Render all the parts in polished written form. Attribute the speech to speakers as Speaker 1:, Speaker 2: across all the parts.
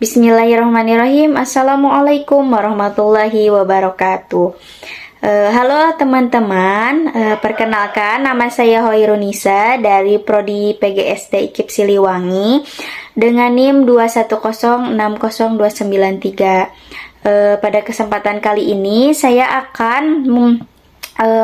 Speaker 1: Bismillahirrahmanirrahim. Assalamualaikum warahmatullahi wabarakatuh. Halo teman-teman, perkenalkan nama saya Hoirunisa dari Prodi PGSD IKIP Siliwangi dengan NIM 210602993. Pada kesempatan kali ini saya akan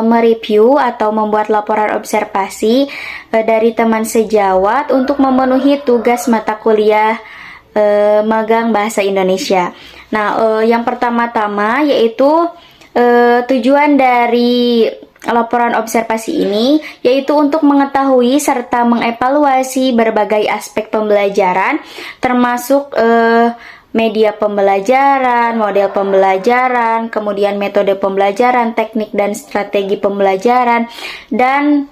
Speaker 1: mereview atau membuat laporan observasi dari teman sejawat untuk memenuhi tugas mata kuliah magang bahasa Indonesia. Nah, yang pertama-tama yaitu tujuan dari laporan observasi ini yaitu untuk mengetahui serta mengevaluasi berbagai aspek pembelajaran termasuk media pembelajaran, model pembelajaran, kemudian metode pembelajaran, teknik dan strategi pembelajaran, dan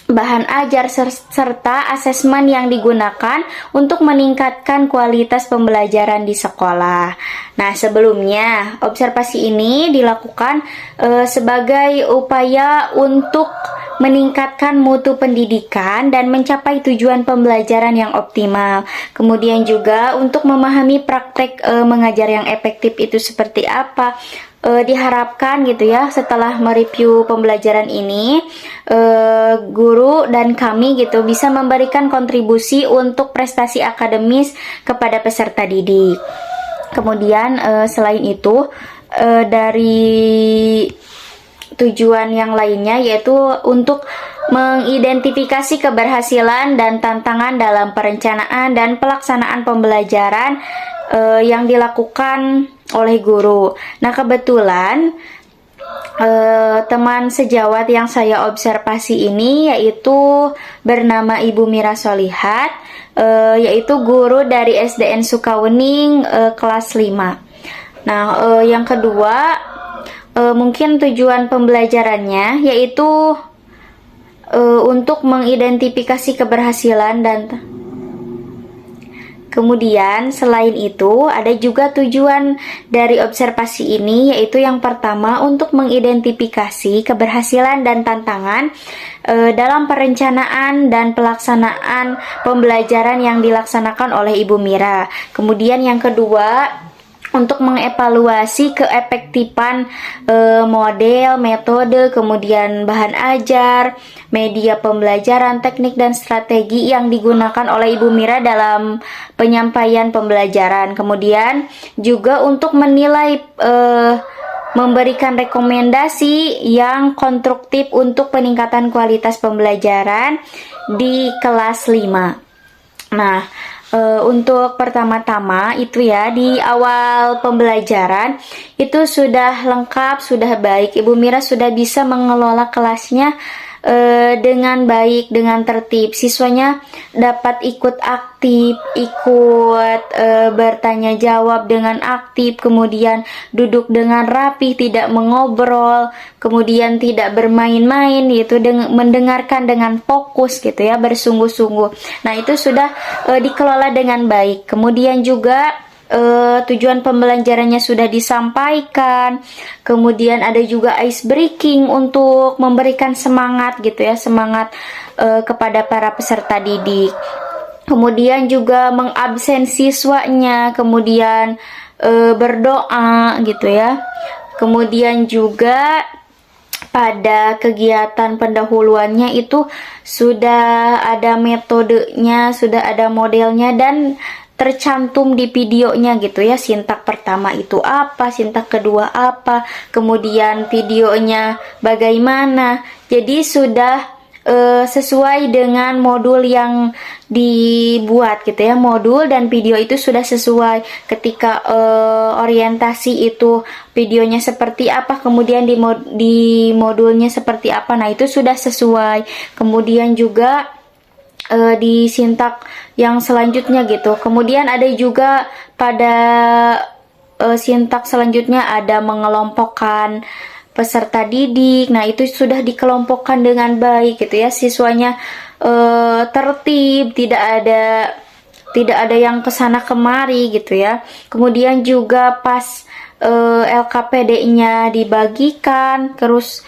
Speaker 1: bahan ajar serta asesmen yang digunakan untuk meningkatkan kualitas pembelajaran di sekolah. Nah, sebelumnya observasi ini dilakukan sebagai upaya untuk meningkatkan mutu pendidikan dan mencapai tujuan pembelajaran yang optimal. Kemudian juga untuk memahami praktek mengajar yang efektif itu seperti apa. Diharapkan gitu ya, setelah mereview pembelajaran ini guru dan kami gitu bisa memberikan kontribusi untuk prestasi akademis kepada peserta didik. Kemudian selain itu dari tujuan yang lainnya yaitu untuk mengidentifikasi keberhasilan dan tantangan dalam perencanaan dan pelaksanaan pembelajaran yang dilakukan oleh guru. Nah, kebetulan teman sejawat yang saya observasi ini yaitu bernama Ibu Mira Solihat, yaitu guru dari SDN Sukawening kelas 5. Nah, yang kedua mungkin tujuan pembelajarannya yaitu untuk mengidentifikasi keberhasilan dan kemudian selain itu ada juga tujuan dari observasi ini yaitu yang pertama untuk mengidentifikasi keberhasilan dan tantangan dalam perencanaan dan pelaksanaan pembelajaran yang dilaksanakan oleh Ibu Mira. Kemudian yang kedua untuk mengevaluasi keefektifan model, metode, kemudian bahan ajar, media pembelajaran, teknik dan strategi yang digunakan oleh Ibu Mira dalam penyampaian pembelajaran. Kemudian juga untuk menilai memberikan rekomendasi yang konstruktif untuk peningkatan kualitas pembelajaran di kelas 5. Nah, untuk pertama-tama itu ya, di awal pembelajaran itu sudah lengkap, sudah baik. Ibu Mira sudah bisa mengelola kelasnya dengan baik, dengan tertib. Siswanya dapat ikut aktif, ikut bertanya jawab dengan aktif, kemudian duduk dengan rapih, tidak mengobrol, kemudian tidak bermain-main, yaitu mendengarkan dengan fokus gitu ya, bersungguh-sungguh. Nah, itu sudah dikelola dengan baik. Kemudian juga tujuan pembelajarannya sudah disampaikan. Kemudian ada juga ice breaking untuk memberikan semangat gitu ya, semangat kepada para peserta didik. Kemudian juga mengabsen siswanya, kemudian berdoa gitu ya. Kemudian juga pada kegiatan pendahuluannya itu sudah ada metodenya, sudah ada modelnya dan tercantum di videonya gitu ya. Sintak pertama itu apa, sintak kedua apa, kemudian videonya bagaimana. Jadi sudah sesuai dengan modul yang dibuat gitu ya. Modul dan video itu sudah sesuai. Ketika orientasi itu videonya seperti apa, kemudian di modulnya seperti apa. Nah, itu sudah sesuai. Kemudian juga di sintak yang selanjutnya gitu. Kemudian ada juga pada sintak selanjutnya ada mengelompokkan peserta didik. Nah, itu sudah dikelompokkan dengan baik gitu ya. Siswanya tertib, tidak ada yang kesana kemari gitu ya. Kemudian juga pas LKPD-nya dibagikan, terus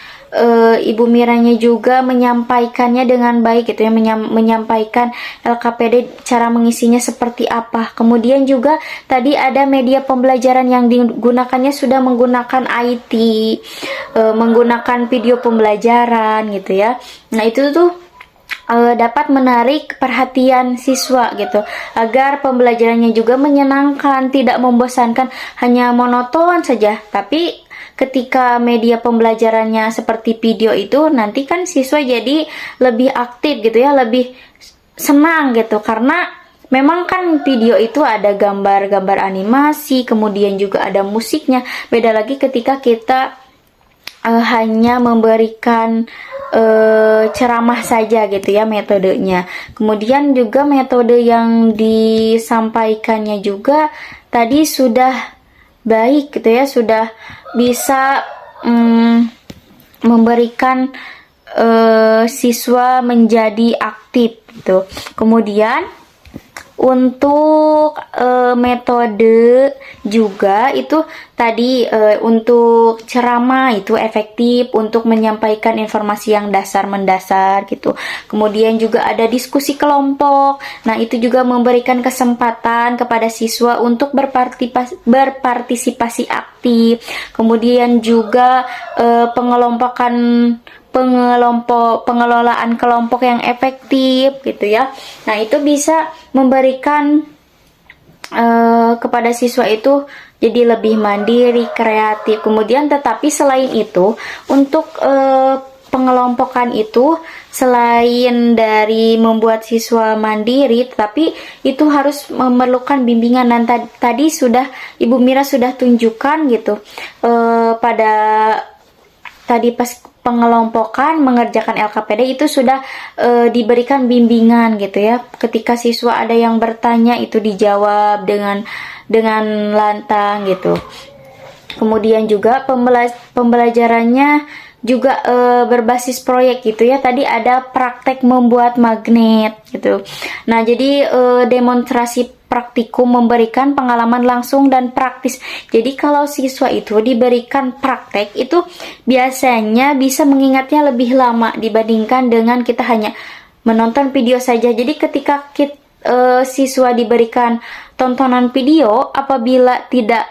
Speaker 1: Ibu Miranya juga menyampaikannya dengan baik gitu ya, menyampaikan LKPD cara mengisinya seperti apa. Kemudian juga tadi ada media pembelajaran yang digunakannya sudah menggunakan IT, menggunakan video pembelajaran gitu ya. Nah itu tuh dapat menarik perhatian siswa gitu, agar pembelajarannya juga menyenangkan, tidak membosankan, hanya monoton saja. Tapi ketika media pembelajarannya seperti video itu, nanti kan siswa jadi lebih aktif gitu ya, lebih senang gitu, karena memang kan video itu ada gambar-gambar animasi, kemudian juga ada musiknya. Beda lagi ketika kita hanya memberikan ceramah saja gitu ya metodenya. Kemudian juga metode yang disampaikannya juga tadi sudah baik gitu ya, sudah bisa memberikan siswa menjadi aktif gitu. Kemudian untuk metode juga itu tadi untuk ceramah itu efektif untuk menyampaikan informasi yang dasar mendasar gitu. Kemudian juga ada diskusi kelompok. Nah, itu juga memberikan kesempatan kepada siswa untuk berpartisipasi aktif. Kemudian juga pengelolaan kelompok yang efektif gitu ya. Nah, itu bisa memberikan kepada siswa itu jadi lebih mandiri, kreatif. Kemudian tetapi selain itu, untuk pengelompokan itu selain dari membuat siswa mandiri, tetapi itu harus memerlukan bimbingan. Dan tadi sudah Ibu Mira sudah tunjukkan gitu pada tadi pas pengelompokan mengerjakan LKPD itu sudah diberikan bimbingan gitu ya. Ketika siswa ada yang bertanya itu dijawab dengan lantang gitu. Kemudian juga pembelajarannya juga berbasis proyek gitu ya. Tadi ada praktek membuat magnet gitu. Nah, jadi demonstrasi praktikum memberikan pengalaman langsung dan praktis. Jadi kalau siswa itu diberikan praktek itu biasanya bisa mengingatnya lebih lama dibandingkan dengan kita hanya menonton video saja. Jadi ketika siswa diberikan tontonan video, apabila tidak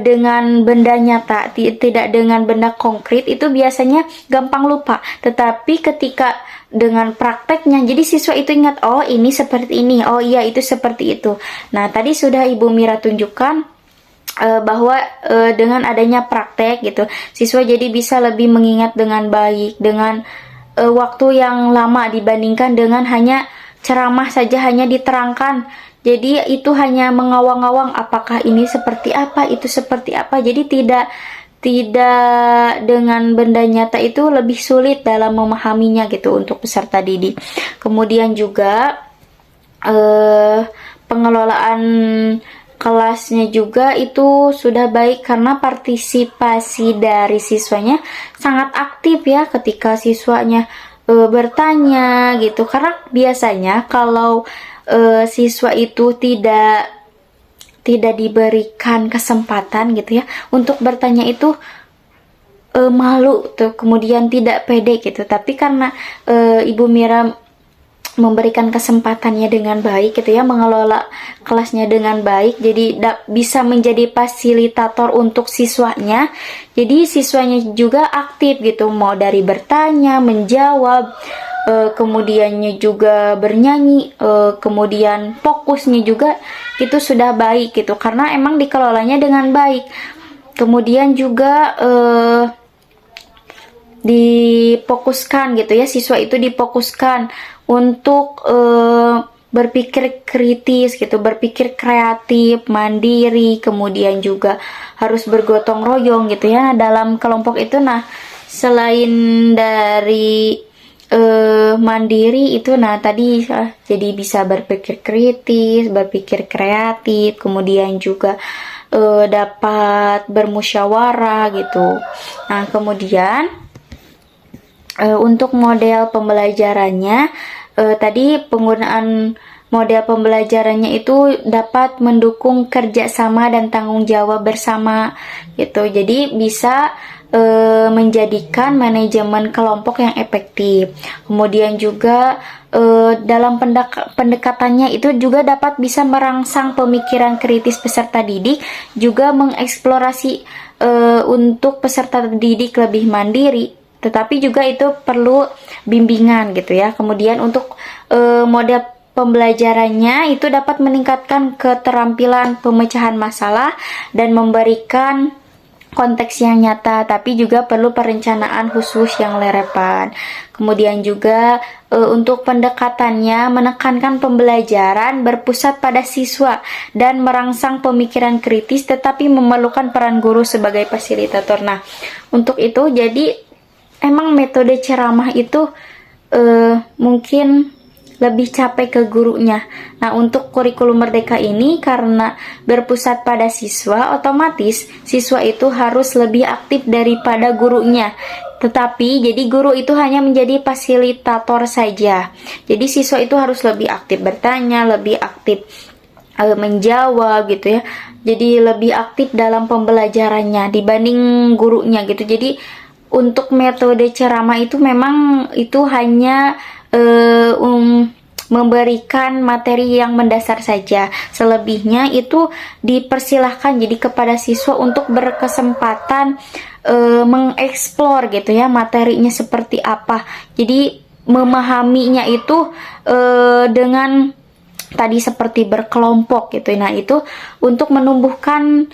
Speaker 1: dengan benda nyata, tidak dengan benda konkret, itu biasanya gampang lupa. Tetapi ketika dengan prakteknya, jadi siswa itu ingat, oh ini seperti ini, oh iya itu seperti itu. Nah, tadi sudah Ibu Mira tunjukkan bahwa dengan adanya praktek gitu, siswa jadi bisa lebih mengingat dengan baik, dengan waktu yang lama dibandingkan dengan hanya ceramah saja, hanya diterangkan. Jadi itu hanya mengawang-awang apakah ini seperti apa, itu seperti apa. Jadi tidak dengan benda nyata itu lebih sulit dalam memahaminya gitu untuk peserta didik. Kemudian juga pengelolaan kelasnya juga itu sudah baik karena partisipasi dari siswanya sangat aktif ya ketika siswanya bertanya gitu. Karena biasanya kalau siswa itu tidak diberikan kesempatan gitu ya untuk bertanya, itu malu tuh, kemudian tidak pede gitu. Tapi karena Ibu Mira memberikan kesempatannya dengan baik gitu ya, mengelola kelasnya dengan baik, jadi bisa menjadi fasilitator untuk siswanya. Jadi siswanya juga aktif gitu, mau dari bertanya, menjawab, kemudiannya juga bernyanyi, kemudian fokusnya juga itu sudah baik gitu, karena emang dikelolanya dengan baik. Kemudian juga difokuskan gitu ya, siswa itu difokuskan untuk berpikir kritis gitu, berpikir kreatif, mandiri, kemudian juga harus bergotong royong gitu ya dalam kelompok itu. Nah, selain dari mandiri itu, nah tadi jadi bisa berpikir kritis, berpikir kreatif, kemudian juga dapat bermusyawarah gitu. Nah, kemudian untuk model pembelajarannya, tadi penggunaan model pembelajarannya itu dapat mendukung kerjasama dan tanggung jawab bersama gitu. Jadi bisa menjadikan manajemen kelompok yang efektif. Kemudian juga dalam pendekatannya itu juga dapat bisa merangsang pemikiran kritis peserta didik, juga mengeksplorasi untuk peserta didik lebih mandiri, tetapi juga itu perlu bimbingan gitu ya. Kemudian untuk model pembelajarannya itu dapat meningkatkan keterampilan pemecahan masalah dan memberikan konteks yang nyata, tapi juga perlu perencanaan khusus yang relevan. Kemudian juga untuk pendekatannya menekankan pembelajaran berpusat pada siswa dan merangsang pemikiran kritis, tetapi memerlukan peran guru sebagai fasilitator. Nah, untuk itu jadi emang metode ceramah itu mungkin lebih capek ke gurunya. Nah, untuk kurikulum Merdeka ini karena berpusat pada siswa, otomatis siswa itu harus lebih aktif daripada gurunya. Tetapi, jadi guru itu hanya menjadi fasilitator saja. Jadi, siswa itu harus lebih aktif bertanya, lebih aktif menjawab gitu ya. Jadi, lebih aktif dalam pembelajarannya dibanding gurunya gitu. Jadi, untuk metode ceramah itu memang itu hanya memberikan materi yang mendasar saja. Selebihnya itu dipersilahkan jadi kepada siswa untuk berkesempatan mengeksplor gitu ya, materinya seperti apa. Jadi memahaminya itu dengan tadi seperti berkelompok gitu. Nah, itu untuk menumbuhkan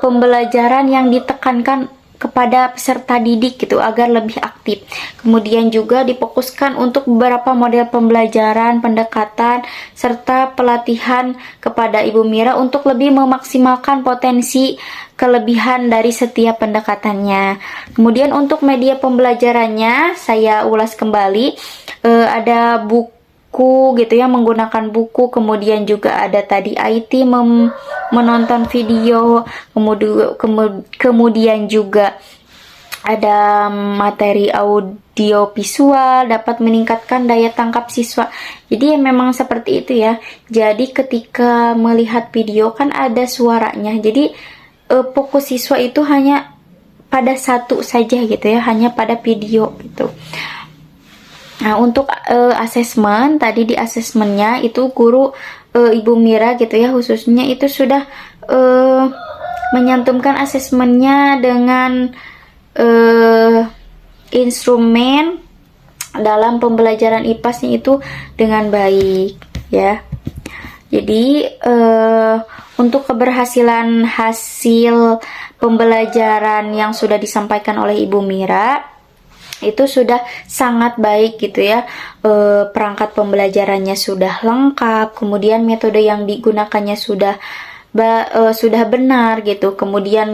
Speaker 1: pembelajaran yang ditekankan kepada peserta didik gitu agar lebih aktif. Kemudian juga difokuskan untuk beberapa model pembelajaran, pendekatan, serta pelatihan kepada Ibu Mira untuk lebih memaksimalkan potensi kelebihan dari setiap pendekatannya. Kemudian untuk media pembelajarannya saya ulas kembali, ada buku gitu ya, menggunakan buku, kemudian juga ada tadi IT menonton video, kemudian juga ada materi audio visual dapat meningkatkan daya tangkap siswa. Jadi ya memang seperti itu ya. Jadi ketika melihat video kan ada suaranya. Jadi fokus siswa itu hanya pada satu saja gitu ya, hanya pada video gitu. Nah, untuk asesmen, tadi di asesmennya itu guru Ibu Mira gitu ya, khususnya itu sudah menyantumkan asesmennya dengan instrumen dalam pembelajaran IPAS itu dengan baik ya. Jadi untuk keberhasilan hasil pembelajaran yang sudah disampaikan oleh Ibu Mira itu sudah sangat baik gitu ya. Perangkat pembelajarannya sudah lengkap, kemudian metode yang digunakannya sudah benar gitu, kemudian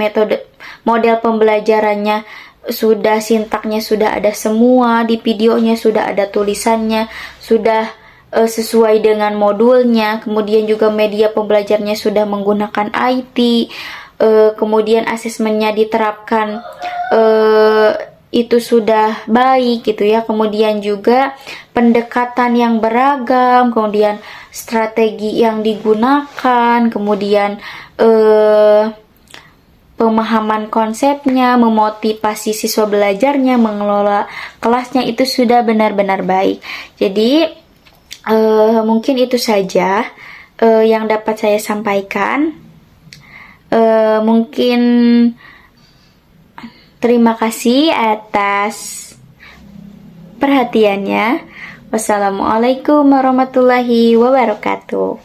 Speaker 1: model pembelajarannya sudah, sintaknya sudah ada semua, di videonya sudah ada tulisannya, sudah sesuai dengan modulnya, kemudian juga media pembelajarnya sudah menggunakan IT, kemudian asesmennya diterapkan itu sudah baik gitu ya. Kemudian juga pendekatan yang beragam, kemudian strategi yang digunakan, kemudian pemahaman konsepnya, memotivasi siswa belajarnya, mengelola kelasnya itu sudah benar-benar baik. Jadi mungkin itu saja yang dapat saya sampaikan. Mungkin terima kasih atas perhatiannya. Wassalamualaikum warahmatullahi wabarakatuh.